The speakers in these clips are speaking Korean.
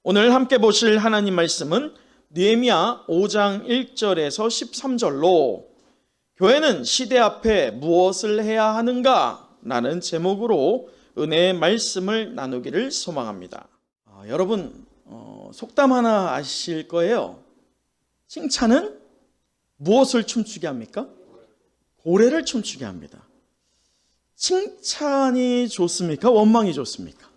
오늘 함께 보실 하나님 말씀은 느헤미야 5장 1절에서 13절로 교회는 시대 앞에 무엇을 해야 하는가? 라는 제목으로 은혜의 말씀을 나누기를 소망합니다. 여러분 속담 하나 아실 거예요. 칭찬은 무엇을 춤추게 합니까? 고래를 춤추게 합니다. 칭찬이 좋습니까? 원망이 좋습니까?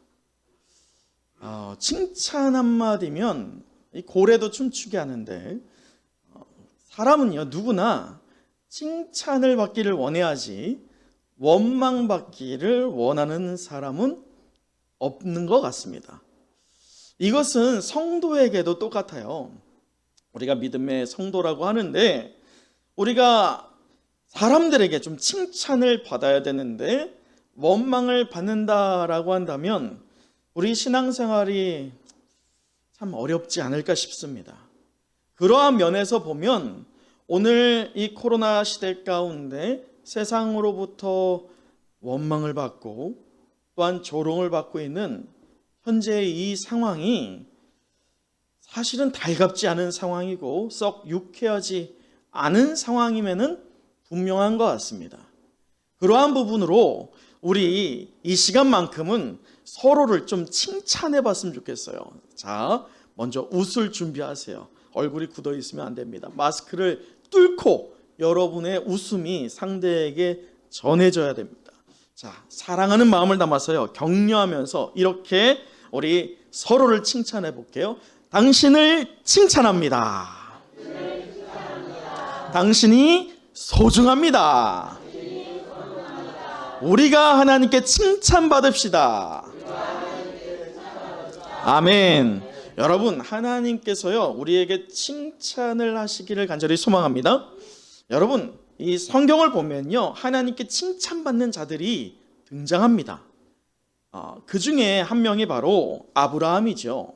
칭찬 한마디면 이 고래도 춤추게 하는데 사람은요 누구나 칭찬을 받기를 원해야지 원망받기를 원하는 사람은 없는 것 같습니다. 이것은 성도에게도 똑같아요. 우리가 믿음의 성도라고 하는데 우리가 사람들에게 좀 칭찬을 받아야 되는데 원망을 받는다라고 한다면 우리 신앙생활이 참 어렵지 않을까 싶습니다. 그러한 면에서 보면 오늘 이 코로나 시대 가운데 세상으로부터 원망을 받고 또한 조롱을 받고 있는 현재의 이 상황이 사실은 달갑지 않은 상황이고 썩 유쾌하지 않은 상황임에는 분명한 것 같습니다. 그러한 부분으로 우리 이 시간만큼은 서로를 좀 칭찬해 봤으면 좋겠어요. 자, 먼저 웃을 준비하세요. 얼굴이 굳어 있으면 안 됩니다. 마스크를 뚫고 여러분의 웃음이 상대에게 전해져야 됩니다. 자, 사랑하는 마음을 담아서요. 격려하면서 이렇게 우리 서로를 칭찬해 볼게요. 당신을 칭찬합니다. 당신이 소중합니다. 우리가 하나님께 칭찬받읍시다. 아멘. 여러분, 하나님께서요 우리에게 칭찬을 하시기를 간절히 소망합니다. 여러분, 이 성경을 보면요 하나님께 칭찬받는 자들이 등장합니다. 그 중에 한 명이 바로 아브라함이죠.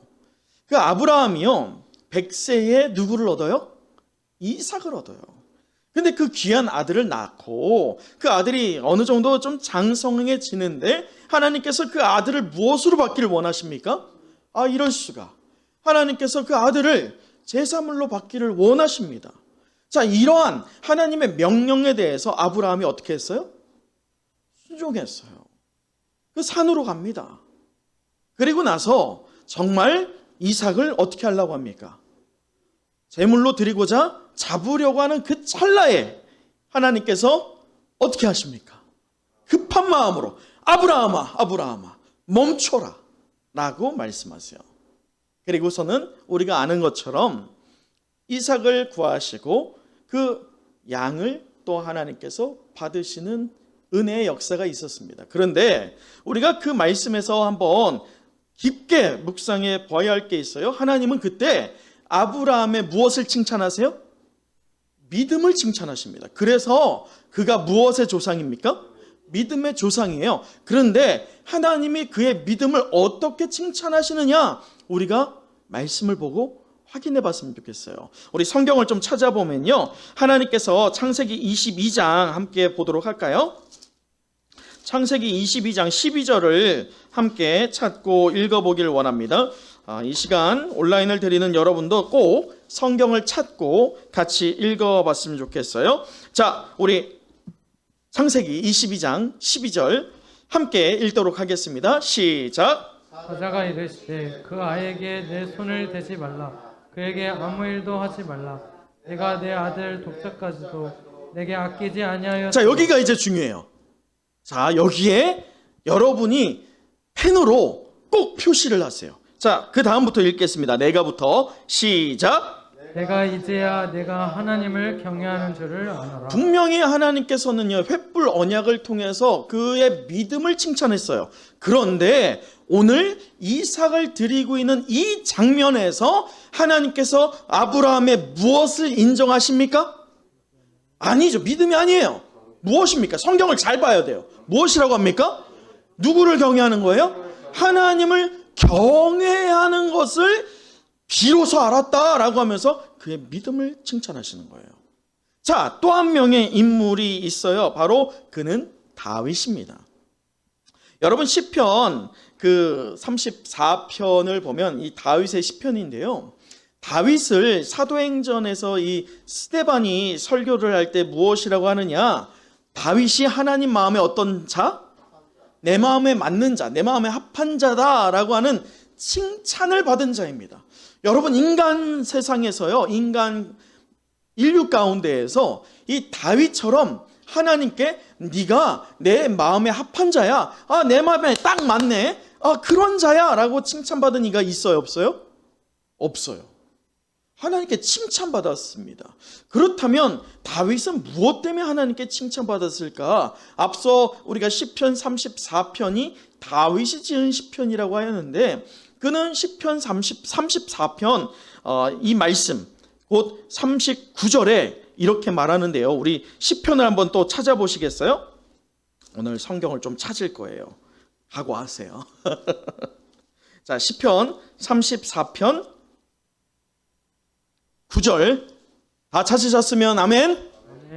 그 아브라함이요 100세에 누구를 얻어요? 이삭을 얻어요. 근데 그 귀한 아들을 낳고 그 아들이 어느 정도 좀 장성해지는데 하나님께서 그 아들을 무엇으로 받기를 원하십니까? 이럴 수가. 하나님께서 그 아들을 제사물로 받기를 원하십니다. 자, 이러한 하나님의 명령에 대해서 아브라함이 어떻게 했어요? 순종했어요. 그 산으로 갑니다. 그리고 나서 정말 이삭을 어떻게 하려고 합니까? 제물로 드리고자 잡으려고 하는 그 찰나에 하나님께서 어떻게 하십니까? 급한 마음으로 아브라함아, 아브라함아, 멈춰라 라고 말씀하세요. 그리고서는 우리가 아는 것처럼 이삭을 구하시고 그 양을 또 하나님께서 받으시는 은혜의 역사가 있었습니다. 그런데 우리가 그 말씀에서 한번 깊게 묵상해 봐야 할 게 있어요. 하나님은 그때 아브라함의 무엇을 칭찬하세요? 믿음을 칭찬하십니다. 그래서 그가 무엇의 조상입니까? 믿음의 조상이에요. 그런데 하나님이 그의 믿음을 어떻게 칭찬하시느냐? 우리가 말씀을 보고 확인해 봤으면 좋겠어요. 우리 성경을 좀 찾아보면요 하나님께서 창세기 22장 함께 보도록 할까요? 창세기 22장 12절을 함께 찾고 읽어보길 원합니다. 이 시간 온라인을 드리는 여러분도 꼭 성경을 찾고 같이 읽어봤으면 좋겠어요. 자, 우리 창세기 22장 12절 함께 읽도록 하겠습니다. 시작. 사자가 이르시되 그 아이에게 내 손을 대지 말라. 그에게 아무 일도 하지 말라. 내가 내 아들 독사까지도 내게 아끼지 아니하였다. 자, 여기가 이제 중요해요. 자, 여기에 여러분이 펜으로 꼭 표시를 하세요. 자, 그 다음부터 읽겠습니다. 내가부터 시작. 내가 이제야 내가 하나님을 경외하는 줄을 아노라. 분명히 하나님께서는요 횃불 언약을 통해서 그의 믿음을 칭찬했어요. 그런데 오늘 이삭을 드리고 있는 이 장면에서 하나님께서 아브라함의 무엇을 인정하십니까? 아니죠. 믿음이 아니에요. 무엇입니까? 성경을 잘 봐야 돼요. 무엇이라고 합니까? 누구를 경외하는 거예요? 하나님을 경외하는 것을 비로소 알았다라고 하면서 그의 믿음을 칭찬하시는 거예요. 자, 또 한 명의 인물이 있어요. 바로 그는 다윗입니다. 여러분 시편 그 34편을 보면 이 다윗의 시편인데요. 다윗을 사도행전에서 이 스데반이 설교를 할 때 무엇이라고 하느냐? 다윗이 하나님 마음에 어떤 자? 내 마음에 맞는 자, 내 마음에 합한 자다라고 하는 칭찬을 받은 자입니다. 여러분 인간 세상에서요, 인간 인류 가운데에서 이 다윗처럼 하나님께 네가 내 마음에 합한 자야, 내 마음에 딱 맞네, 그런 자야 라고 칭찬받은 이가 있어요, 없어요? 없어요. 하나님께 칭찬받았습니다. 그렇다면 다윗은 무엇 때문에 하나님께 칭찬받았을까? 앞서 우리가 시편 34편이 다윗이 지은 시편이라고 하였는데, 그는 시편 34편 이 말씀 곧 39절에 이렇게 말하는데요. 우리 시편을 한번 또 찾아보시겠어요? 오늘 성경을 좀 찾을 거예요. 각오하세요. 자, 시편 34편 9절 다 찾으셨으면 아멘?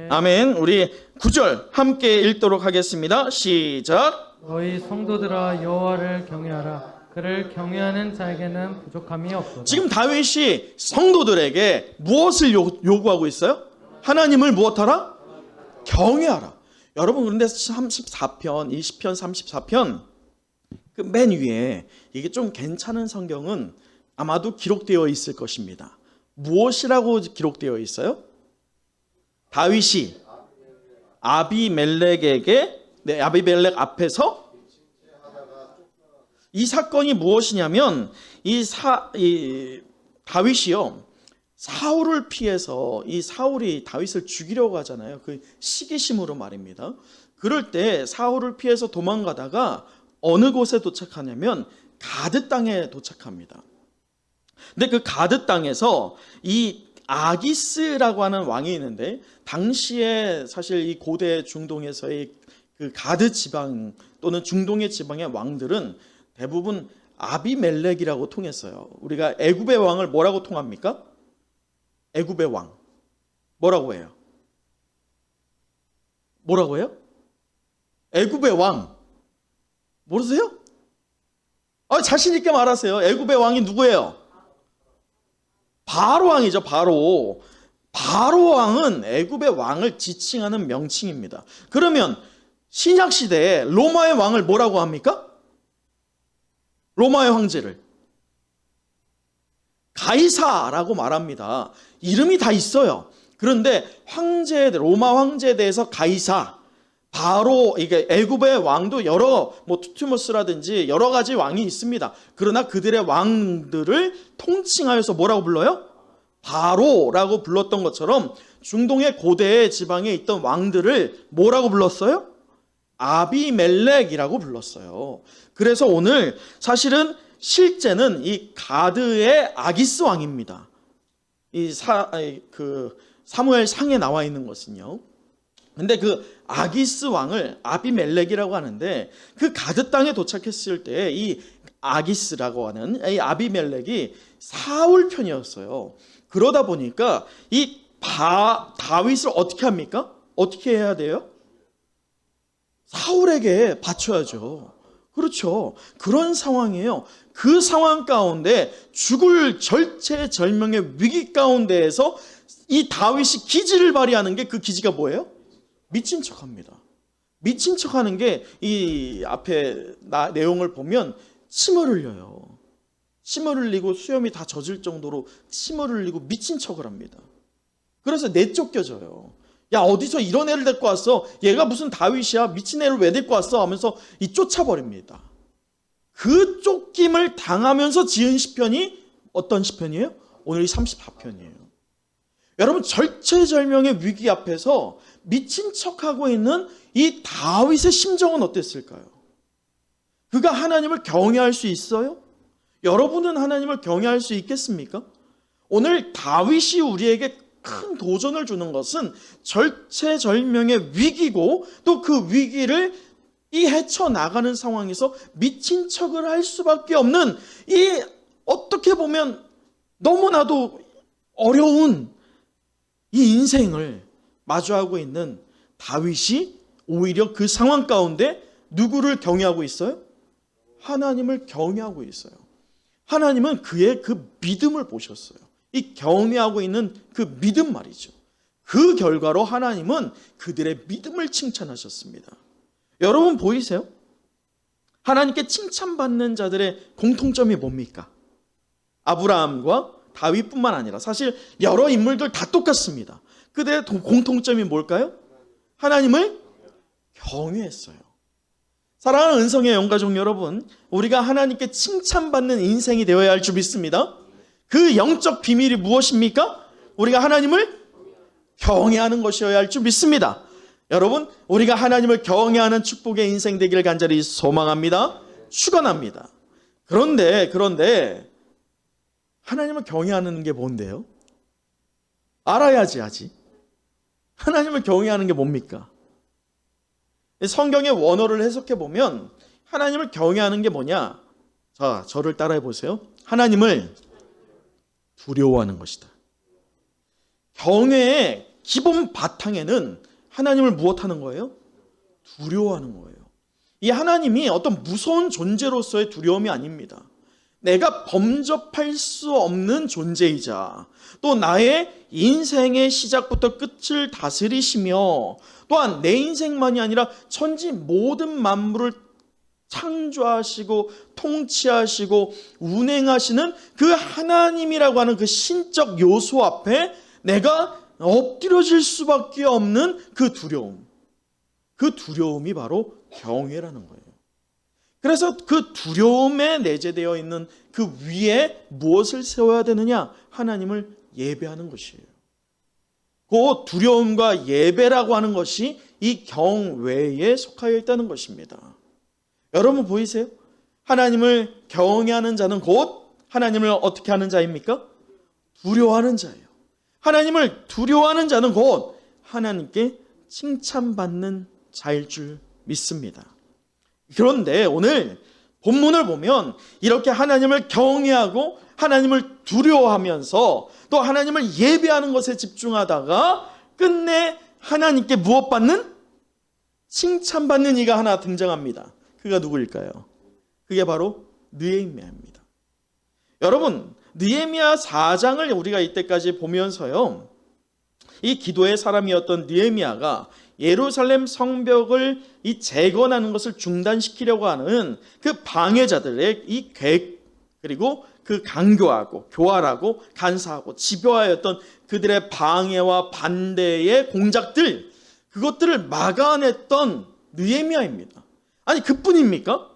아멘. 우리 9절 함께 읽도록 하겠습니다. 시작. 너희 성도들아 여호와를 경외하라. 그를 경외하는 자에게는 부족함이 없도다. 지금 다윗이 성도들에게 무엇을 요구하고 있어요? 하나님을 무엇하라? 경외하라. 여러분 그런데 34편, 이 시편 34편 그 맨 위에 이게 좀 괜찮은 성경은 아마도 기록되어 있을 것입니다. 무엇이라고 기록되어 있어요? 다윗이 아비멜렉에게, 아비멜렉 앞에서 이 사건이 무엇이냐면 이 다윗이요 사울을 피해서 이 사울이 다윗을 죽이려고 하잖아요. 그 시기심으로 말입니다. 그럴 때 사울을 피해서 도망가다가 어느 곳에 도착하냐면 가드 땅에 도착합니다. 근데 그 가드 땅에서 이 아기스라고 하는 왕이 있는데, 당시에 사실 이 고대 중동에서의 그 가드 지방 또는 중동의 지방의 왕들은 대부분 아비멜렉이라고 통했어요. 우리가 애굽의 왕을 뭐라고 통합니까? 애굽의 왕 뭐라고 해요? 뭐라고 해요? 애굽의 왕 모르세요? 자신 있게 말하세요. 애굽의 왕이 누구예요? 바로 왕이죠. 바로 왕은 애굽의 왕을 지칭하는 명칭입니다. 그러면 신약 시대에 로마의 왕을 뭐라고 합니까? 로마의 황제를 가이사라고 말합니다. 이름이 다 있어요. 그런데 로마 황제에 대해서 가이사, 바로 이게 애굽의 왕도 여러 투티모스라든지 여러 가지 왕이 있습니다. 그러나 그들의 왕들을 통칭하여서 뭐라고 불러요? 바로라고 불렀던 것처럼 중동의 고대 지방에 있던 왕들을 뭐라고 불렀어요? 아비멜렉이라고 불렀어요. 그래서 오늘 사실은 실제는 이 가드의 아기스 왕입니다. 이 사무엘 상에 나와 있는 것은요. 근데 그 아기스 왕을 아비멜렉이라고 하는데, 그 가드 땅에 도착했을 때 이 아기스라고 하는 이 아비멜렉이 사울 편이었어요. 그러다 보니까 이 다윗을 어떻게 합니까? 어떻게 해야 돼요? 사울에게 바쳐야죠. 그렇죠. 그런 상황이에요. 그 상황 가운데 죽을 절체절명의 위기 가운데에서 이 다윗이 기지를 발휘하는 게, 그 기지가 뭐예요? 미친 척합니다. 미친 척하는 게 이 앞에 내용을 보면 침을 흘려요. 침을 흘리고 수염이 다 젖을 정도로 침을 흘리고 미친 척을 합니다. 그래서 내쫓겨져요. 야, 어디서 이런 애를 데리고 왔어? 얘가 무슨 다윗이야? 미친 애를 왜 데리고 왔어? 하면서 쫓아버립니다. 그 쫓김을 당하면서 지은 시편이 어떤 시편이에요? 오늘 이 34편이에요. 여러분 절체절명의 위기 앞에서 미친 척하고 있는 이 다윗의 심정은 어땠을까요? 그가 하나님을 경외할 수 있어요? 여러분은 하나님을 경외할 수 있겠습니까? 오늘 다윗이 우리에게 큰 도전을 주는 것은 절체절명의 위기고, 또 그 위기를 헤쳐나가는 상황에서 미친 척을 할 수밖에 없는 이 어떻게 보면 너무나도 어려운 이 인생을 마주하고 있는 다윗이 오히려 그 상황 가운데 누구를 경외하고 있어요? 하나님을 경외하고 있어요. 하나님은 그의 그 믿음을 보셨어요. 이 경외하고 있는 그 믿음 말이죠. 그 결과로 하나님은 그들의 믿음을 칭찬하셨습니다. 여러분 보이세요? 하나님께 칭찬받는 자들의 공통점이 뭡니까? 아브라함과 다윗뿐만 아니라 사실 여러 인물들 다 똑같습니다. 그들의 공통점이 뭘까요? 하나님을 경외했어요. 사랑하는 은성의 영가족 여러분, 우리가 하나님께 칭찬받는 인생이 되어야 할 줄 믿습니다. 그 영적 비밀이 무엇입니까? 우리가 하나님을 경외하는 것이어야 할 줄 믿습니다. 여러분, 우리가 하나님을 경외하는 축복의 인생 되기를 간절히 소망합니다. 축원합니다. 그런데 하나님을 경외하는 게 뭔데요? 알아야지 하지. 하나님을 경외하는 게 뭡니까? 성경의 원어를 해석해 보면 하나님을 경외하는 게 뭐냐? 자, 저를 따라해 보세요. 하나님을 두려워하는 것이다. 경외의 기본 바탕에는 하나님을 무엇하는 거예요? 두려워하는 거예요. 이 하나님이 어떤 무서운 존재로서의 두려움이 아닙니다. 내가 범접할 수 없는 존재이자 또 나의 인생의 시작부터 끝을 다스리시며 또한 내 인생만이 아니라 천지 모든 만물을 창조하시고 통치하시고 운행하시는 그 하나님이라고 하는 그 신적 요소 앞에 내가 엎드려질 수밖에 없는 그 두려움. 그 두려움이 바로 경외라는 거예요. 그래서 그 두려움에 내재되어 있는 그 위에 무엇을 세워야 되느냐? 하나님을 예배하는 것이에요. 그 두려움과 예배라고 하는 것이 이 경외에 속하여 있다는 것입니다. 여러분 보이세요? 하나님을 경외하는 자는 곧 하나님을 어떻게 하는 자입니까? 두려워하는 자예요. 하나님을 두려워하는 자는 곧 하나님께 칭찬받는 자일 줄 믿습니다. 그런데 오늘 본문을 보면 이렇게 하나님을 경외하고 하나님을 두려워하면서 또 하나님을 예배하는 것에 집중하다가 끝내 하나님께 무엇 받는? 칭찬받는 이가 하나 등장합니다. 그가 누구일까요? 그게 바로 느헤미야입니다. 여러분, 느헤미야 4장을 우리가 이때까지 보면서요, 이 기도의 사람이었던 느헤미야가 예루살렘 성벽을 이 재건하는 것을 중단시키려고 하는 그 방해자들의 이 계획, 그리고 그 강교하고 교활하고 간사하고 집요하였던 그들의 방해와 반대의 공작들, 그것들을 막아냈던 느헤미야입니다. 아니 그뿐입니까?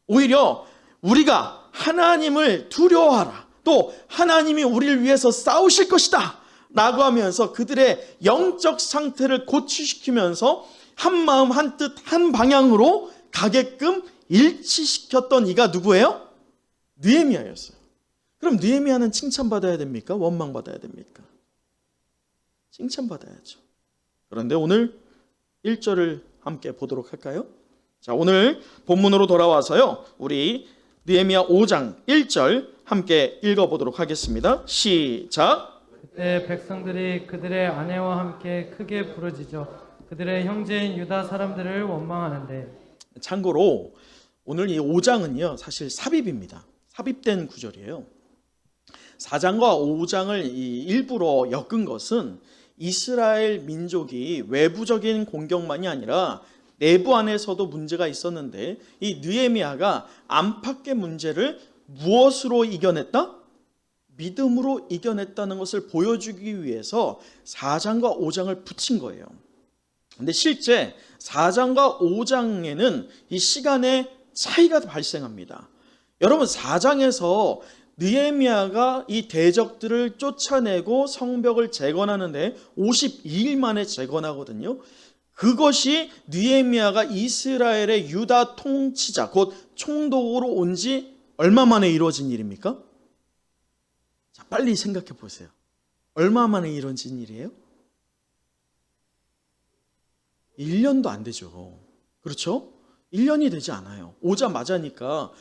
오히려 우리가 하나님을 두려워하라, 또 하나님이 우리를 위해서 싸우실 것이다 라고 하면서 그들의 영적 상태를 고취시키면서 한 마음 한 뜻 한 방향으로 가게끔 일치시켰던 이가 누구예요? 느헤미야였어요. 그럼 느헤미야는 칭찬받아야 됩니까? 원망받아야 됩니까? 칭찬받아야죠. 그런데 오늘 1절을 함께 보도록 할까요? 자, 오늘 본문으로 돌아와서요, 우리 느헤미야 5장 1절 함께 읽어보도록 하겠습니다. 시작. 그때 백성들이 그들의 아내와 함께 크게 부르짖어 그들의 형제인 유다 사람들을 원망하는데. 참고로 오늘 이 5장은요 사실 삽입입니다. 삽입된 구절이에요. 4장과 5장을 일부러 엮은 것은 이스라엘 민족이 외부적인 공격만이 아니라 내부 안에서도 문제가 있었는데 이 느헤미야가 안팎의 문제를 무엇으로 이겨냈다? 믿음으로 이겨냈다는 것을 보여주기 위해서 4장과 5장을 붙인 거예요. 근데 실제 4장과 5장에는 이 시간의 차이가 발생합니다. 여러분 4장에서 느헤미야가 이 대적들을 쫓아내고 성벽을 재건하는데 52일 만에 재건하거든요. 그것이 느헤미야가 이스라엘의 유다 통치자 곧 총독으로 온 지 얼마 만에 이루어진 일입니까? 자, 빨리 생각해 보세요. 얼마 만에 이루어진 일이에요? 1년도 안 되죠. 그렇죠? 1년이 되지 않아요. 오자마자니까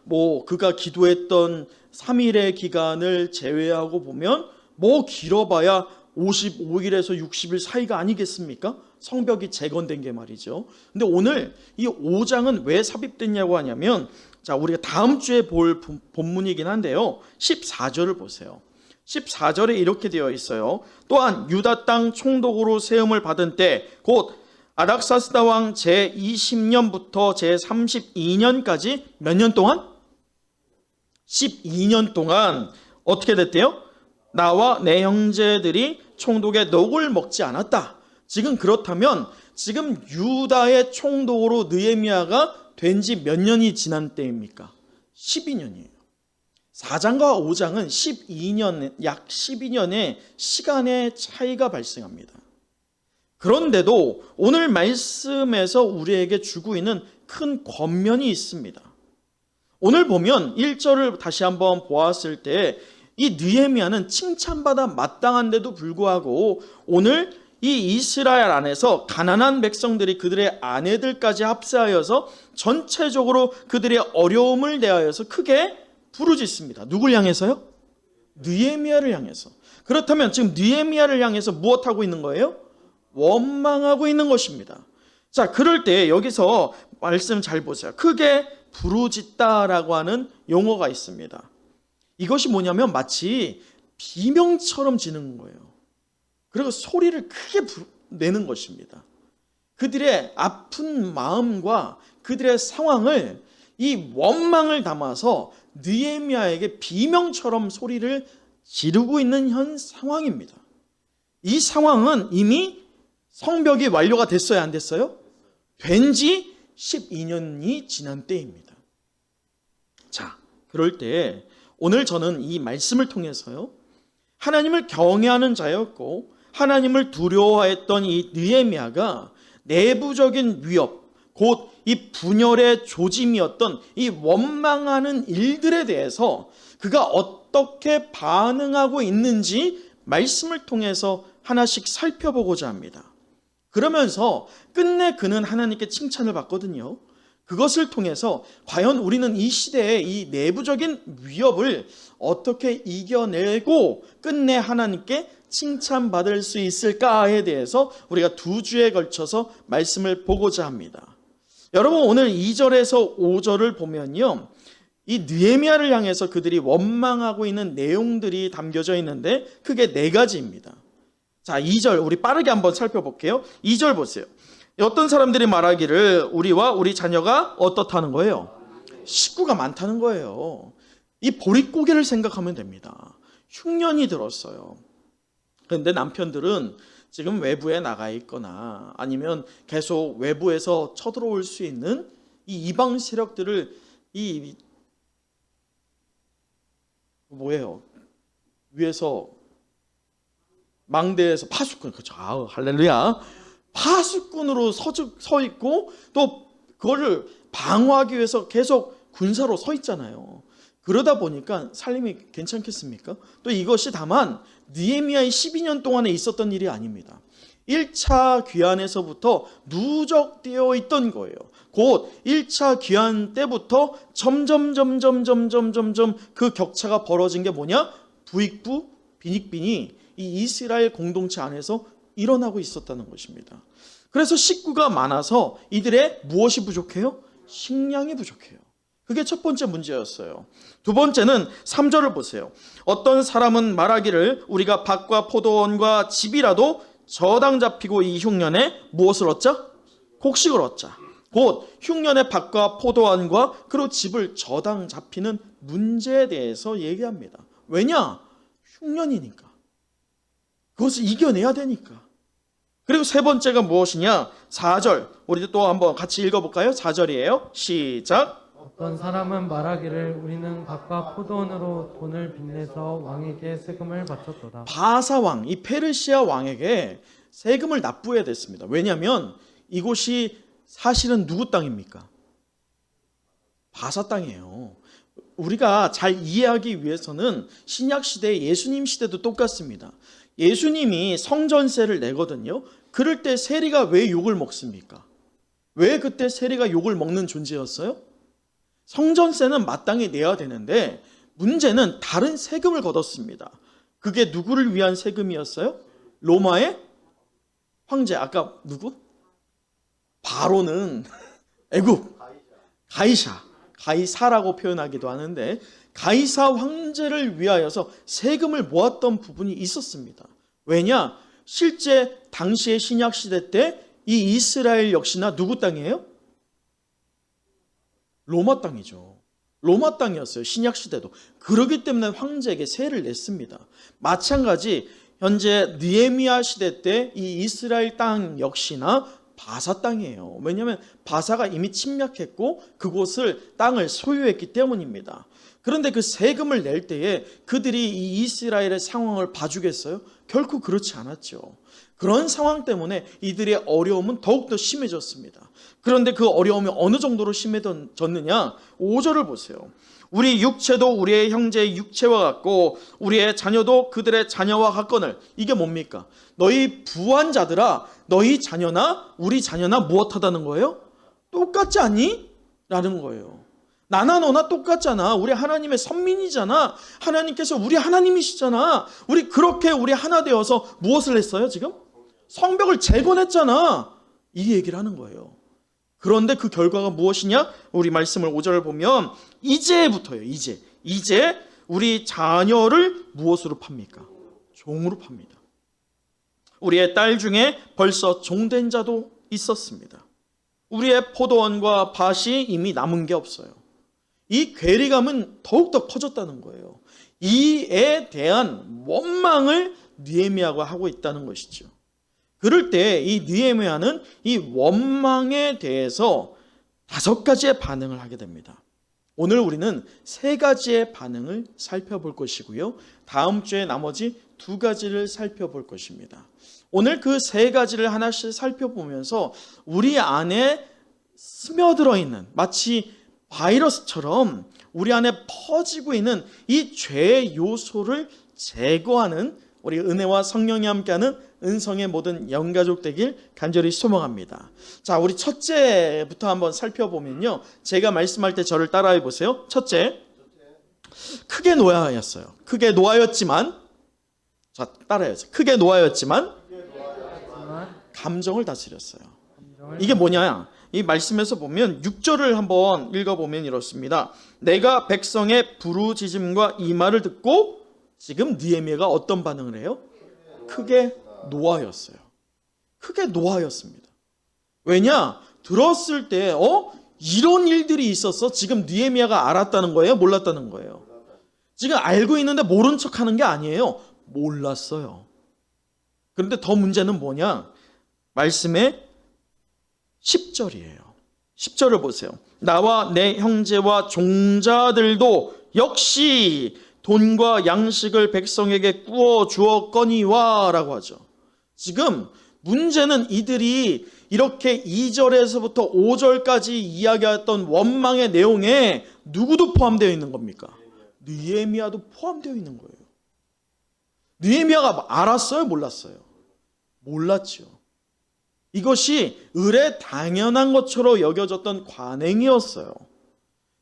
뭐 그가 기도했던 3일의 기간을 제외하고 보면 뭐 길어봐야 55일에서 60일 사이가 아니겠습니까? 성벽이 재건된 게 말이죠. 근데 오늘 이 5장은 왜 삽입됐냐고 하냐면, 자, 우리가 다음 주에 볼 본문이긴 한데요. 14절을 보세요. 14절에 이렇게 되어 있어요. 또한 유다 땅 총독으로 세움을 받은 때 곧 아닥사스다 왕 제20년부터 제32년까지 몇 년 동안? 12년 동안 어떻게 됐대요? 나와 내 형제들이 총독의 녹을 먹지 않았다. 지금 그렇다면 지금 유다의 총독으로 느헤미야가 된 지 몇 년이 지난 때입니까? 12년이에요. 4장과 5장은 12년, 약 12년의 시간의 차이가 발생합니다. 그런데도 오늘 말씀에서 우리에게 주고 있는 큰 권면이 있습니다. 오늘 보면 1절을 다시 한번 보았을 때 이 느헤미야는 칭찬받아 마땅한데도 불구하고 오늘 이 이스라엘 안에서 가난한 백성들이 그들의 아내들까지 합세하여서 전체적으로 그들의 어려움을 대하여서 크게 부르짖습니다. 누굴 향해서요? 느헤미야를 향해서. 그렇다면 지금 느헤미야를 향해서 무엇하고 있는 거예요? 원망하고 있는 것입니다. 자, 그럴 때 여기서 말씀 잘 보세요. 크게 부르짖다라고 하는 용어가 있습니다. 이것이 뭐냐면 마치 비명처럼 지는 거예요. 그리고 소리를 크게 내는 것입니다. 그들의 아픈 마음과 그들의 상황을, 이 원망을 담아서 느헤미야에게 비명처럼 소리를 지르고 있는 현 상황입니다. 이 상황은 이미 성벽이 완료가 됐어요, 안 됐어요? 된 지 12년이 지난 때입니다. 자, 그럴 때 오늘 저는 이 말씀을 통해서요, 하나님을 경외하는 자였고 하나님을 두려워했던 이 느헤미야가 내부적인 위협, 곧 이 분열의 조짐이었던 이 원망하는 일들에 대해서 그가 어떻게 반응하고 있는지 말씀을 통해서 하나씩 살펴보고자 합니다. 그러면서 끝내 그는 하나님께 칭찬을 받거든요. 그것을 통해서 과연 우리는 이 시대의 이 내부적인 위협을 어떻게 이겨내고 끝내 하나님께 칭찬받을 수 있을까에 대해서 우리가 2주에 걸쳐서 말씀을 보고자 합니다. 여러분, 오늘 2절에서 5절을 보면요, 이 느헤미야를 향해서 그들이 원망하고 있는 내용들이 담겨져 있는데 크게 4가지입니다. 자, 2절 우리 빠르게 한번 살펴볼게요. 2절 보세요. 어떤 사람들이 말하기를 우리와 우리 자녀가 어떻다는 거예요? 식구가 많다는 거예요. 이 보릿고개를 생각하면 됩니다. 흉년이 들었어요. 그런데 남편들은 지금 외부에 나가 있거나 아니면 계속 외부에서 쳐들어올 수 있는 이 이방 세력들을 이 뭐예요? 위에서 망대에서 파수꾼, 그렇죠? 아우, 할렐루야. 파수꾼으로 서 있고 또 그거를 방어하기 위해서 계속 군사로 서 있잖아요. 그러다 보니까 살림이 괜찮겠습니까? 또 이것이 다만 느헤미야의 12년 동안에 있었던 일이 아닙니다. 1차 귀환에서부터 누적되어 있던 거예요. 곧 1차 귀환 때부터 점점 그 격차가 벌어진 게 뭐냐? 부익부, 빈익빈이 이 이스라엘 공동체 안에서 일어나고 있었다는 것입니다. 그래서 식구가 많아서 이들의 무엇이 부족해요? 식량이 부족해요. 그게 첫 번째 문제였어요. 두 번째는 3절을 보세요. 어떤 사람은 말하기를 우리가 밭과 포도원과 집이라도 저당 잡히고 이 흉년에 무엇을 얻자? 곡식을 얻자. 곧 흉년의 밭과 포도원과 그리고 집을 저당 잡히는 문제에 대해서 얘기합니다. 왜냐? 흉년이니까. 그것을 이겨내야 되니까. 그리고 세 번째가 무엇이냐? 4절. 우리 또 한번 같이 읽어볼까요? 4절이에요. 시작. 어떤 사람은 말하기를 우리는 밭과 포도원으로 돈을 빚내서 왕에게 세금을 바쳤도다. 바사 왕, 이 페르시아 왕에게 세금을 납부해야 됐습니다. 왜냐하면 이곳이 사실은 누구 땅입니까? 바사 땅이에요. 우리가 잘 이해하기 위해서는 신약 시대, 예수님 시대도 똑같습니다. 예수님이 성전세를 내거든요. 그럴 때 세리가 왜 욕을 먹습니까? 왜 그때 세리가 욕을 먹는 존재였어요? 성전세는 마땅히 내야 되는데 문제는 다른 세금을 걷었습니다. 그게 누구를 위한 세금이었어요? 로마의 황제 아까 누구? 바로는 애굽 가이사라고 표현하기도 하는데 가이사 황제를 위하여서 세금을 모았던 부분이 있었습니다. 왜냐? 실제 당시의 신약 시대 때 이 이스라엘 역시나 누구 땅이에요? 로마 땅이죠. 로마 땅이었어요. 신약 시대도. 그렇기 때문에 황제에게 세를 냈습니다. 마찬가지 현재 느헤미야 시대 때 이 이스라엘 땅 역시나 바사 땅이에요. 왜냐하면 바사가 이미 침략했고 그곳을 땅을 소유했기 때문입니다. 그런데 그 세금을 낼 때에 그들이 이 이스라엘의 상황을 봐주겠어요? 결코 그렇지 않았죠. 그런 상황 때문에 이들의 어려움은 더욱더 심해졌습니다. 그런데 그 어려움이 어느 정도로 심해졌느냐? 5절을 보세요. 우리 육체도 우리의 형제의 육체와 같고 우리의 자녀도 그들의 자녀와 같거늘. 이게 뭡니까? 너희 부한 자들아, 너희 자녀나 우리 자녀나 무엇하다는 거예요? 똑같지 않니? 라는 거예요. 나나 너나 똑같잖아. 우리 하나님의 선민이잖아. 하나님께서 우리 하나님이시잖아. 우리 그렇게 우리 하나 되어서 무엇을 했어요 지금? 성벽을 재건했잖아. 이 얘기를 하는 거예요. 그런데 그 결과가 무엇이냐? 우리 말씀을 5절을 보면 이제부터요. 이제 우리 자녀를 무엇으로 팝니까? 종으로 팝니다. 우리의 딸 중에 벌써 종된 자도 있었습니다. 우리의 포도원과 밭이 이미 남은 게 없어요. 이 괴리감은 더욱더 커졌다는 거예요. 이에 대한 원망을 느헤미야가 하고 있다는 것이죠. 그럴 때 이 느헤미야는 이 원망에 대해서 5가지의 반응을 하게 됩니다. 오늘 우리는 3가지의 반응을 살펴볼 것이고요. 다음 주에 나머지 2가지를 살펴볼 것입니다. 오늘 그 3가지를 하나씩 살펴보면서 우리 안에 스며들어 있는 마치 바이러스처럼 우리 안에 퍼지고 있는 이 죄의 요소를 제거하는 우리 은혜와 성령이 함께하는 은성의 모든 영가족 되길 간절히 소망합니다. 자, 우리 첫째부터 한번 살펴보면요. 제가 말씀할 때 저를 따라해 보세요. 첫째, 크게 노하였어요. 크게 노하였지만, 자, 따라해요. 크게 노하였지만 감정을 다스렸어요. 이게 뭐냐? 이 말씀에서 보면 6절을 한번 읽어보면 이렇습니다. 내가 백성의 부르짖음과 이 말을 듣고 지금 느헤미야가 어떤 반응을 해요? 크게 노하였어요. 크게 노하였습니다. 왜냐? 들었을 때 이런 일들이 있었어? 지금 느헤미야가 알았다는 거예요? 몰랐다는 거예요? 지금 알고 있는데 모른 척하는 게 아니에요. 몰랐어요. 그런데 더 문제는 뭐냐? 말씀의 10절이에요. 10절을 보세요. 나와 내 형제와 종자들도 역시 돈과 양식을 백성에게 구워 주었거니와 라고 하죠. 지금 문제는 이들이 이렇게 2절에서부터 5절까지 이야기했던 원망의 내용에 누구도 포함되어 있는 겁니까? 느헤미야도 포함되어 있는 거예요. 느헤미야가 알았어요? 몰랐어요? 몰랐죠. 이것이 을에 당연한 것처럼 여겨졌던 관행이었어요.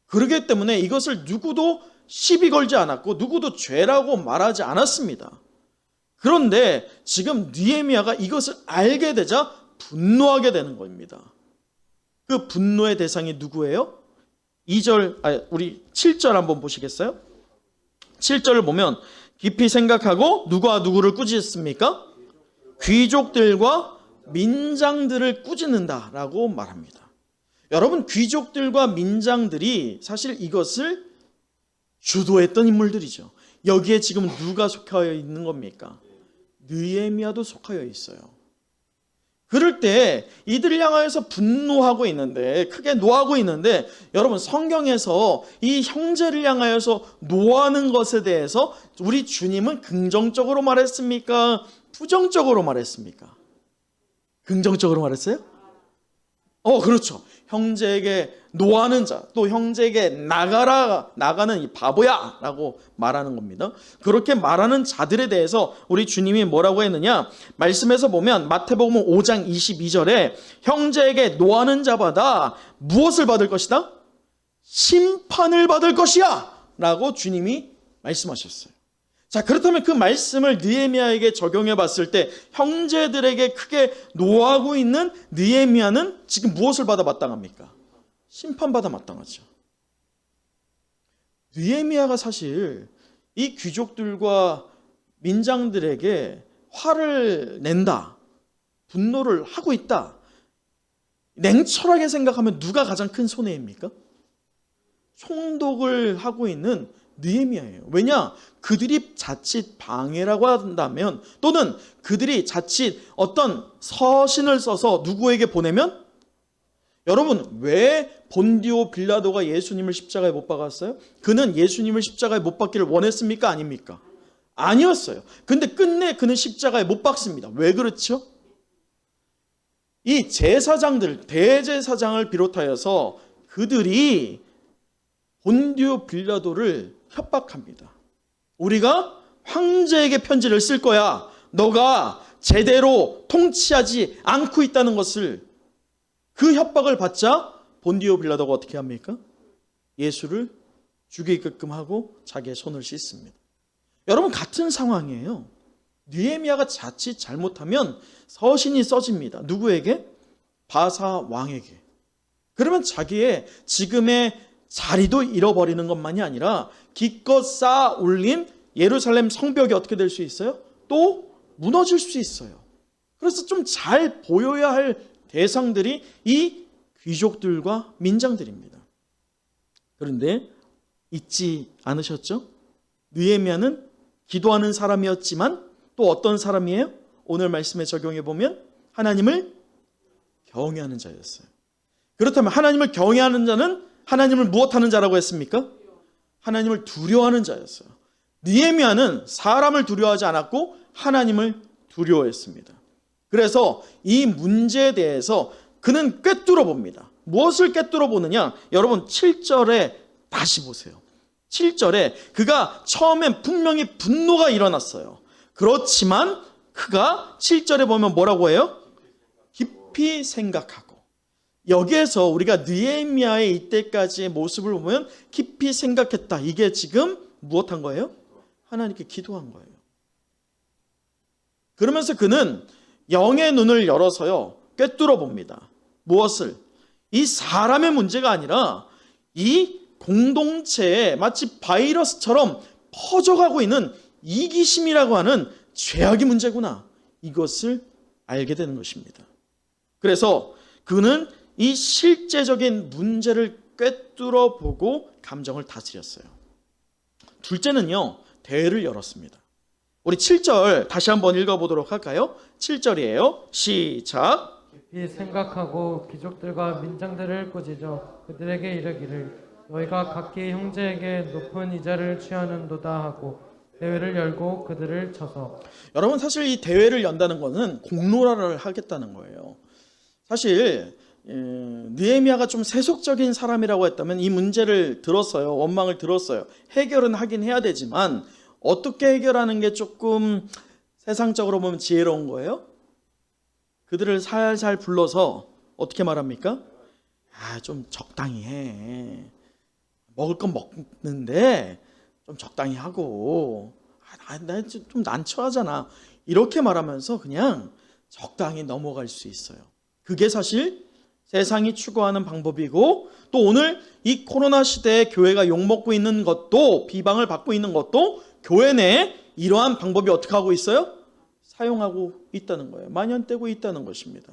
그렇기 때문에 이것을 누구도 시비 걸지 않았고 누구도 죄라고 말하지 않았습니다. 그런데 지금 느헤미야가 이것을 알게 되자 분노하게 되는 겁니다. 그 분노의 대상이 누구예요? 2절, 우리 7절 한번 보시겠어요? 7절을 보면 깊이 생각하고 누가 누구를 꾸짖습니까? 귀족들과 민장들을 꾸짖는다라고 말합니다. 여러분, 귀족들과 민장들이 사실 이것을 주도했던 인물들이죠. 여기에 지금 누가 속하여 있는 겁니까? 느헤미야도 속하여 있어요. 그럴 때 이들을 향하여서 분노하고 있는데, 크게 노하고 있는데, 여러분 성경에서 이 형제를 향하여서 노하는 것에 대해서 우리 주님은 긍정적으로 말했습니까? 부정적으로 말했습니까? 긍정적으로 말했어요? 그렇죠. 형제에게 노하는 자, 또 형제에게 나가는 이 바보야 라고 말하는 겁니다. 그렇게 말하는 자들에 대해서 우리 주님이 뭐라고 했느냐? 말씀에서 보면 마태복음 5장 22절에 형제에게 노하는 자마다 무엇을 받을 것이다? 심판을 받을 것이야 라고 주님이 말씀하셨어요. 자, 그렇다면 그 말씀을 느헤미야에게 적용해 봤을 때 형제들에게 크게 노하고 있는 느헤미야는 지금 무엇을 받아 마땅합니까? 심판받아 마땅하죠. 느헤미야가 사실 이 귀족들과 민장들에게 화를 낸다, 분노를 하고 있다, 냉철하게 생각하면 누가 가장 큰 손해입니까? 총독을 하고 있는 느헤미야예요. 왜냐? 그들이 자칫 방해라고 한다면, 또는 그들이 자칫 어떤 서신을 써서 누구에게 보내면, 여러분, 왜 본디오 빌라도가 예수님을 십자가에 못 박았어요? 그는 예수님을 십자가에 못 박기를 원했습니까? 아닙니까? 아니었어요. 근데 끝내 그는 십자가에 못 박습니다. 왜 그렇죠? 이 제사장들, 대제사장을 비롯하여서 그들이 본디오 빌라도를 협박합니다. 우리가 황제에게 편지를 쓸 거야. 너가 제대로 통치하지 않고 있다는 것을, 그 협박을 받자 본디오 빌라도가 어떻게 합니까? 예수를 죽이게끔 하고 자기의 손을 씻습니다. 여러분, 같은 상황이에요. 느헤미야가 자칫 잘못하면 서신이 써집니다. 누구에게? 바사 왕에게. 그러면 자기의 지금의 자리도 잃어버리는 것만이 아니라 기껏 쌓아 올린 예루살렘 성벽이 어떻게 될 수 있어요? 또 무너질 수 있어요. 그래서 좀 잘 보여야 할 대상들이 이 귀족들과 민장들입니다. 그런데 잊지 않으셨죠? 느헤미야는 기도하는 사람이었지만 또 어떤 사람이에요? 오늘 말씀에 적용해 보면 하나님을 경외하는 자였어요. 그렇다면 하나님을 경외하는 자는 하나님을 무엇하는 자라고 했습니까? 하나님을 두려워하는 자였어요. 느헤미야는 사람을 두려워하지 않았고 하나님을 두려워했습니다. 그래서 이 문제에 대해서 그는 꿰뚫어 봅니다. 무엇을 꿰뚫어 보느냐? 여러분 7절에 다시 보세요. 7절에 그가 처음엔 분명히 분노가 일어났어요. 그렇지만 그가 7절에 보면 뭐라고 해요? 깊이 생각하고. 여기에서 우리가 느헤미야의 이때까지의 모습을 보면 깊이 생각했다. 이게 지금 무엇한 거예요? 하나님께 기도한 거예요. 그러면서 그는 영의 눈을 열어서요, 꿰뚫어 봅니다. 무엇을? 이 사람의 문제가 아니라 이 공동체에 마치 바이러스처럼 퍼져가고 있는 이기심이라고 하는 죄악의 문제구나. 이것을 알게 되는 것입니다. 그래서 그는 이 실제적인 문제를 꿰뚫어 보고 감정을 다스렸어요. 둘째는요, 대회를 열었습니다. 우리 7절 다시 한번 읽어보도록 할까요? 7절이에요. 시작. 깊이 생각하고 귀족들과 민장들을 꾸짖어 그들에게 이르기를 너희가 각기 형제에게 높은 이자를 취하는도다 하고 대회를 열고 그들을 쳐서. 여러분, 사실 이 대회를 연다는 것은 공론화를 하겠다는 거예요. 사실 느헤미야가 좀 세속적인 사람이라고 했다면 이 문제를 들었어요. 원망을 들었어요. 해결은 하긴 해야 되지만 어떻게 해결하는 게 조금 세상적으로 보면 지혜로운 거예요? 그들을 살살 불러서 어떻게 말합니까? 좀 적당히 해. 먹을 건 먹는데 좀 적당히 하고, 나 좀 난처하잖아. 이렇게 말하면서 그냥 적당히 넘어갈 수 있어요. 그게 사실 세상이 추구하는 방법이고, 또 오늘 이 코로나 시대에 교회가 욕먹고 있는 것도, 비방을 받고 있는 것도 교회 내에 이러한 방법이 어떻게 하고 있어요? 사용하고 있다는 거예요. 만연되고 있다는 것입니다.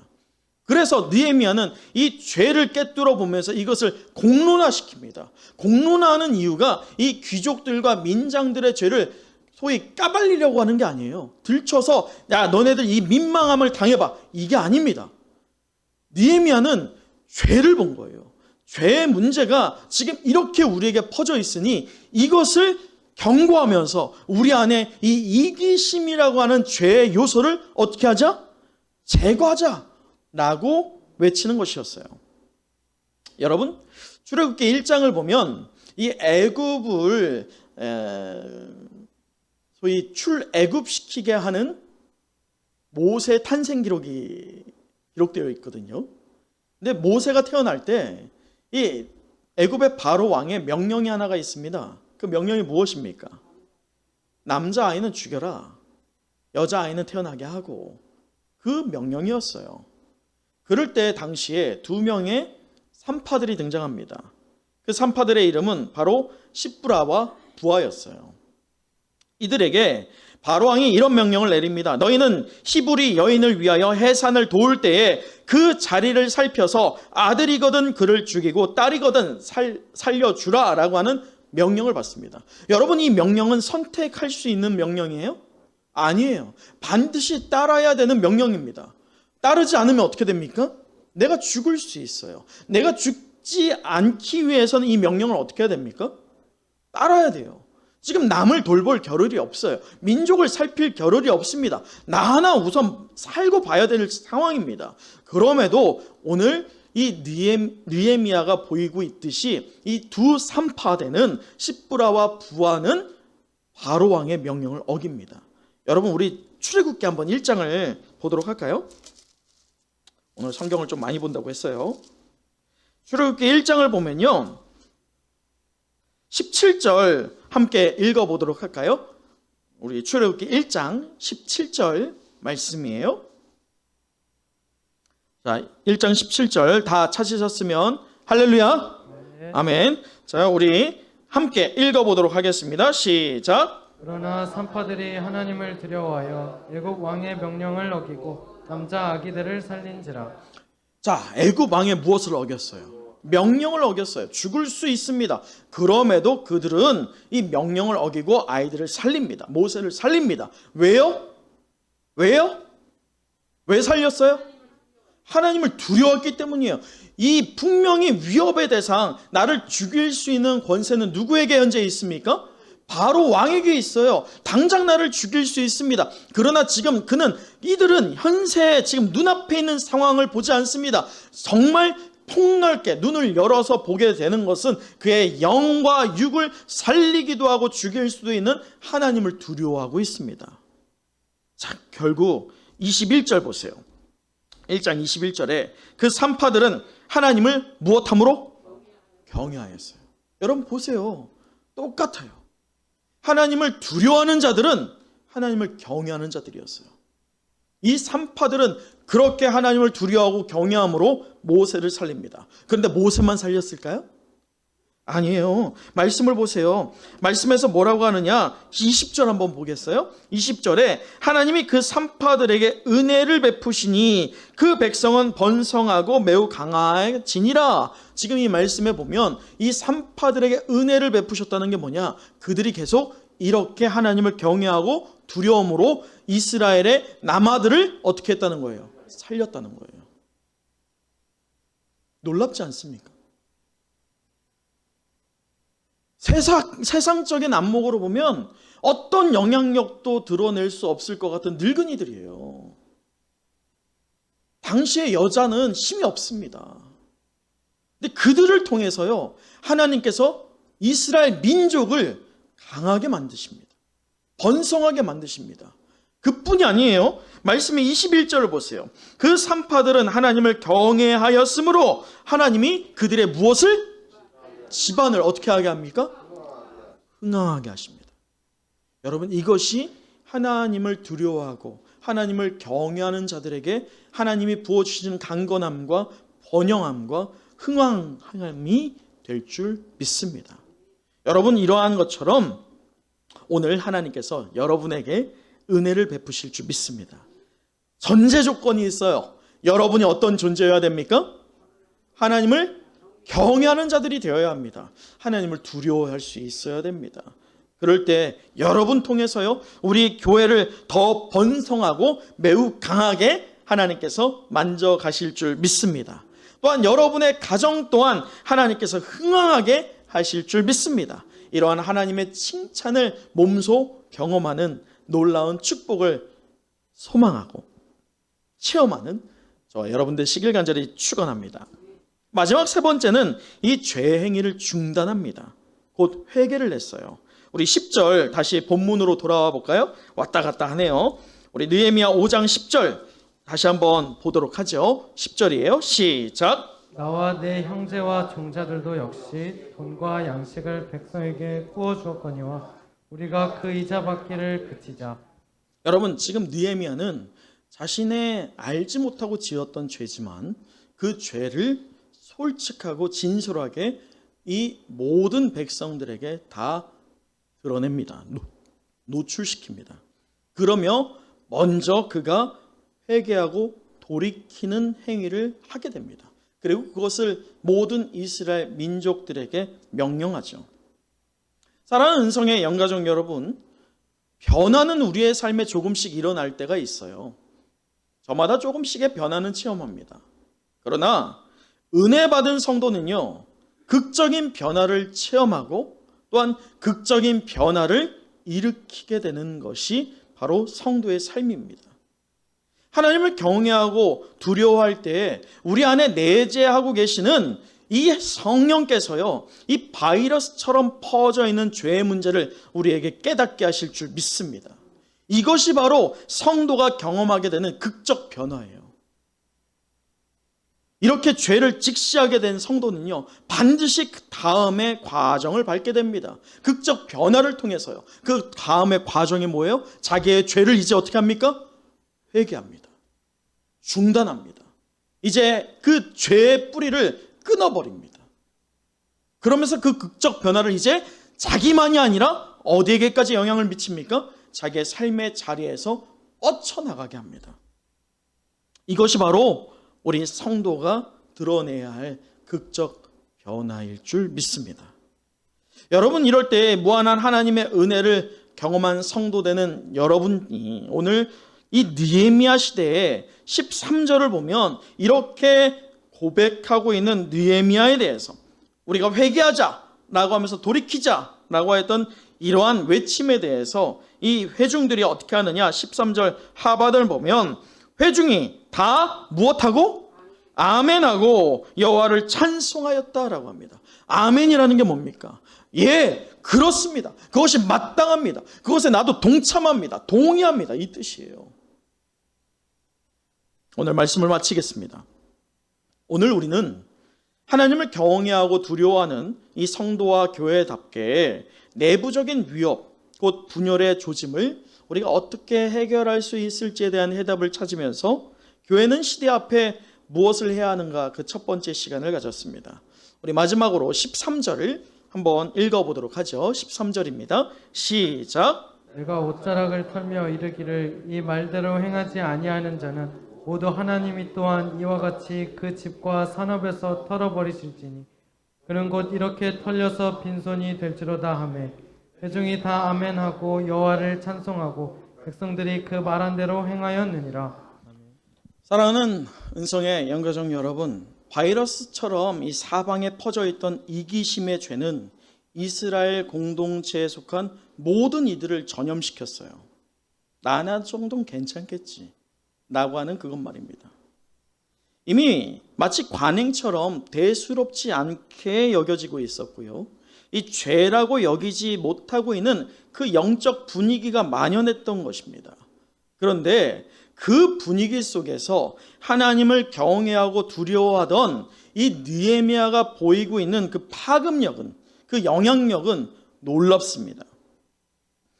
그래서 느헤미야는 이 죄를 꿰뚫어 보면서 이것을 공론화시킵니다. 공론화하는 이유가 이 귀족들과 민장들의 죄를 소위 까발리려고 하는 게 아니에요. 들춰서 야, 너네들 이 민망함을 당해봐. 이게 아닙니다. 느헤미야는 죄를 본 거예요. 죄의 문제가 지금 이렇게 우리에게 퍼져 있으니 이것을 경고하면서 우리 안에 이 이기심이라고 하는 죄의 요소를 어떻게 하자? 제거하자 라고 외치는 것이었어요. 여러분, 출애굽기 1장을 보면 이 애굽을 소위 출애굽시키게 하는 모세 탄생 기록이 기록되어 있거든요. 근데 모세가 태어날 때 이 애굽의 바로 왕의 명령이 하나가 있습니다. 그 명령이 무엇입니까? 남자아이는 죽여라, 여자아이는 태어나게 하고, 그 명령이었어요. 그럴 때 당시에 두 명의 산파들이 등장합니다. 그 산파들의 이름은 바로 십브라와 부하였어요. 이들에게 바로왕이 이런 명령을 내립니다. 너희는 히브리 여인을 위하여 해산을 도울 때에 그 자리를 살펴서 아들이거든 그를 죽이고 딸이거든 살려주라 라고 하는 명령을 받습니다. 여러분, 이 명령은 선택할 수 있는 명령이에요? 아니에요. 반드시 따라야 되는 명령입니다. 따르지 않으면 어떻게 됩니까? 내가 죽을 수 있어요. 내가 죽지 않기 위해서는 이 명령을 어떻게 해야 됩니까? 따라야 돼요. 지금 남을 돌볼 겨를이 없어요. 민족을 살필 겨를이 없습니다. 나 하나 우선 살고 봐야 될 상황입니다. 그럼에도 오늘 이 느헤미야가 보이고 있듯이 이 두 산파되는 십브라와 부하는 바로왕의 명령을 어깁니다. 여러분, 우리 출애굽기 한번 1장을 보도록 할까요? 오늘 성경을 좀 많이 본다고 했어요. 출애굽기 1장을 보면요, 17절 함께 읽어보도록 할까요? 우리 출애굽기 1장 17절 말씀이에요. 자, 1장 17절 다 찾으셨으면 할렐루야, 네. 아멘. 자, 우리 함께 읽어보도록 하겠습니다. 시작. 그러나 산파들이 하나님을 두려워하여 애굽 왕의 명령을 어기고 남자 아기들을 살린지라. 자, 애굽 왕의 무엇을 어겼어요? 명령을 어겼어요. 죽을 수 있습니다. 그럼에도 그들은 이 명령을 어기고 아이들을 살립니다. 모세를 살립니다. 왜요? 왜요? 왜 살렸어요? 하나님을 두려웠기 때문이에요. 이 분명히 위협의 대상, 나를 죽일 수 있는 권세는 누구에게 현재 있습니까? 바로 왕에게 있어요. 당장 나를 죽일 수 있습니다. 그러나 지금 이들은 현재 지금 눈앞에 있는 상황을 보지 않습니다. 정말 폭넓게 눈을 열어서 보게 되는 것은 그의 영과 육을 살리기도 하고 죽일 수도 있는 하나님을 두려워하고 있습니다. 자, 결국 21절 보세요. 1장 21절에 그 산파들은 하나님을 무엇함으로? 경외하였어요. 여러분 보세요. 똑같아요. 하나님을 두려워하는 자들은 하나님을 경외하는 자들이었어요. 이 산파들은 그렇게 하나님을 두려워하고 경외함으로 모세를 살립니다. 그런데 모세만 살렸을까요? 아니에요. 말씀을 보세요. 말씀에서 뭐라고 하느냐? 20절 한번 보겠어요? 20절에 하나님이 그 산파들에게 은혜를 베푸시니 그 백성은 번성하고 매우 강해지니라. 지금 이 말씀에 보면 이 산파들에게 은혜를 베푸셨다는 게 뭐냐? 그들이 계속 이렇게 하나님을 경외하고 두려움으로 이스라엘의 남아들을 어떻게 했다는 거예요? 살렸다는 거예요. 놀랍지 않습니까? 세상적인 안목으로 보면 어떤 영향력도 드러낼 수 없을 것 같은 늙은이들이에요. 당시의 여자는 힘이 없습니다. 근데 그들을 통해서요, 하나님께서 이스라엘 민족을 강하게 만드십니다. 번성하게 만드십니다. 그뿐이 아니에요. 말씀의 21절을 보세요. 그 산파들은 하나님을 경외하였으므로 하나님이 그들의 무엇을? 집안을 어떻게 하게 합니까? 흥황하게 하십니다. 여러분, 이것이 하나님을 두려워하고 하나님을 경외하는 자들에게 하나님이 부어주시는 강건함과 번영함과 흥황함이 될 줄 믿습니다. 여러분, 이러한 것처럼 오늘 하나님께서 여러분에게 은혜를 베푸실 줄 믿습니다. 전제 조건이 있어요. 여러분이 어떤 존재여야 됩니까? 하나님을 경외하는 자들이 되어야 합니다. 하나님을 두려워할 수 있어야 됩니다. 그럴 때 여러분 통해서요, 우리 교회를 더 번성하고 매우 강하게 하나님께서 만져가실 줄 믿습니다. 또한 여러분의 가정 또한 하나님께서 흥황하게 하실 줄 믿습니다. 이러한 하나님의 칭찬을 몸소 경험하는 놀라운 축복을 소망하고 체험하는 저 여러분들 시길 간절히 축원합니다. 마지막 세 번째는 이 죄 행위를 중단합니다. 곧 회개를 냈어요. 우리 10절 다시 본문으로 돌아와 볼까요? 왔다 갔다 하네요. 우리 느헤미야 5장 10절 다시 한번 보도록 하죠. 10절이에요. 시작. 나와 내 형제와 종자들도 역시 돈과 양식을 백성에게 구워 주었거니와 우리가 그 이자 받기를 그치자. 여러분, 지금 느헤미야는 자신의 알지 못하고 지었던 죄지만 그 죄를 솔직하고 진솔하게 이 모든 백성들에게 다 드러냅니다. 노출시킵니다. 그러며 먼저 그가 회개하고 돌이키는 행위를 하게 됩니다. 그리고 그것을 모든 이스라엘 민족들에게 명령하죠. 사랑하는 은성의 영가족 여러분, 변화는 우리의 삶에 조금씩 일어날 때가 있어요. 저마다 조금씩의 변화는 체험합니다. 그러나 은혜 받은 성도는요, 극적인 변화를 체험하고 또한 극적인 변화를 일으키게 되는 것이 바로 성도의 삶입니다. 하나님을 경외하고 두려워할 때 우리 안에 내재하고 계시는 이 성령께서요, 이 바이러스처럼 퍼져 있는 죄의 문제를 우리에게 깨닫게 하실 줄 믿습니다. 이것이 바로 성도가 경험하게 되는 극적 변화예요. 이렇게 죄를 직시하게 된 성도는요, 반드시 그 다음의 과정을 밟게 됩니다. 극적 변화를 통해서요. 그 다음의 과정이 뭐예요? 자기의 죄를 이제 어떻게 합니까? 회개합니다. 중단합니다. 이제 그 죄의 뿌리를 끊어버립니다. 그러면서 그 극적 변화를 이제 자기만이 아니라 어디에게까지 영향을 미칩니까? 자기의 삶의 자리에서 뻗쳐나가게 합니다. 이것이 바로 우리 성도가 드러내야 할 극적 변화일 줄 믿습니다. 여러분, 이럴 때 무한한 하나님의 은혜를 경험한 성도 되는 여러분이 오늘 이 느헤미야 시대에 13절을 보면 이렇게 고백하고 있는 느헤미야에 대해서 우리가 회개하자라고 하면서 돌이키자라고 했던 이러한 외침에 대해서 이 회중들이 어떻게 하느냐, 13절 하반을 보면 회중이 다 무엇하고? 아멘하고 여호와를 찬송하였다라고 합니다. 아멘이라는 게 뭡니까? 예, 그렇습니다. 그것이 마땅합니다. 그것에 나도 동참합니다. 동의합니다. 이 뜻이에요. 오늘 말씀을 마치겠습니다. 오늘 우리는 하나님을 경외하고 두려워하는 이 성도와 교회답게 내부적인 위협, 곧 분열의 조짐을 우리가 어떻게 해결할 수 있을지에 대한 해답을 찾으면서 교회는 시대 앞에 무엇을 해야 하는가, 그 첫 번째 시간을 가졌습니다. 우리 마지막으로 13절을 한번 읽어보도록 하죠. 13절입니다. 시작. 내가 옷자락을 털며 이르기를 이 말대로 행하지 아니하는 자는 모두 하나님이 또한 이와 같이 그 집과 산업에서 털어버리실지니 그는 곧 이렇게 털려서 빈손이 될지로다 하매 회중이 다 아멘하고 여호와를 찬송하고 백성들이 그 말한 대로 행하였느니라. 사랑하는 은성의 영가족 여러분, 바이러스처럼 이 사방에 퍼져 있던 이기심의 죄는 이스라엘 공동체에 속한 모든 이들을 전염시켰어요. 나나 정도는 괜찮겠지 라고 하는 그것 말입니다. 이미 마치 관행처럼 대수롭지 않게 여겨지고 있었고요, 이 죄라고 여기지 못하고 있는 그 영적 분위기가 만연했던 것입니다. 그런데 그 분위기 속에서 하나님을 경외하고 두려워하던 이 느헤미야가 보이고 있는 그 파급력은, 그 영향력은 놀랍습니다.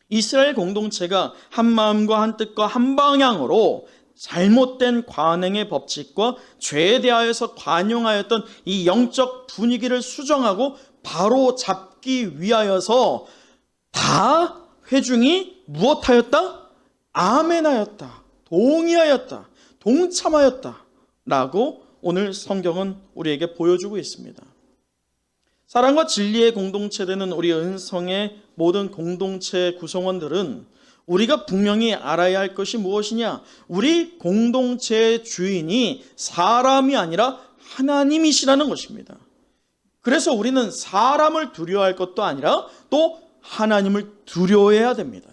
이스라엘 공동체가 한 마음과 한 뜻과 한 방향으로 잘못된 관행의 법칙과 죄에 대하여서 관용하였던 이 영적 분위기를 수정하고 바로 잡기 위하여서 다 회중이 무엇하였다? 아멘하였다, 동의하였다, 동참하였다 라고 오늘 성경은 우리에게 보여주고 있습니다. 사랑과 진리의 공동체 되는 우리 은성의 모든 공동체 구성원들은 우리가 분명히 알아야 할 것이 무엇이냐? 우리 공동체의 주인이 사람이 아니라 하나님이시라는 것입니다. 그래서 우리는 사람을 두려워할 것도 아니라 또 하나님을 두려워해야 됩니다.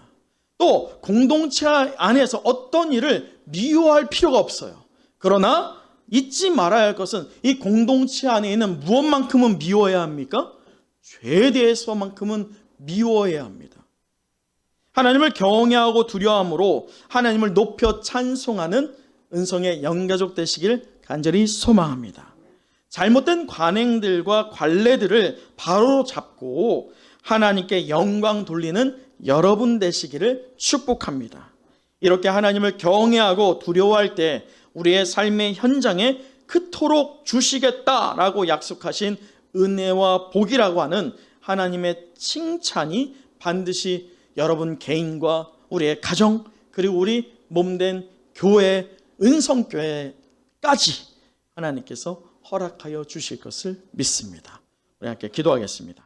또 공동체 안에서 어떤 일을 미워할 필요가 없어요. 그러나 잊지 말아야 할 것은 이 공동체 안에 있는 무엇만큼은 미워해야 합니까? 죄에 대해서만큼은 미워해야 합니다. 하나님을 경외하고 두려워함으로 하나님을 높여 찬송하는 은성의 영가족 되시길 간절히 소망합니다. 잘못된 관행들과 관례들을 바로 잡고 하나님께 영광 돌리는 여러분 되시기를 축복합니다. 이렇게 하나님을 경외하고 두려워할 때 우리의 삶의 현장에 그토록 주시겠다라고 약속하신 은혜와 복이라고 하는 하나님의 칭찬이 반드시 여러분 개인과 우리의 가정 그리고 우리 몸된 교회, 은성교회까지 하나님께서 허락하여 주실 것을 믿습니다. 우리 함께 기도하겠습니다.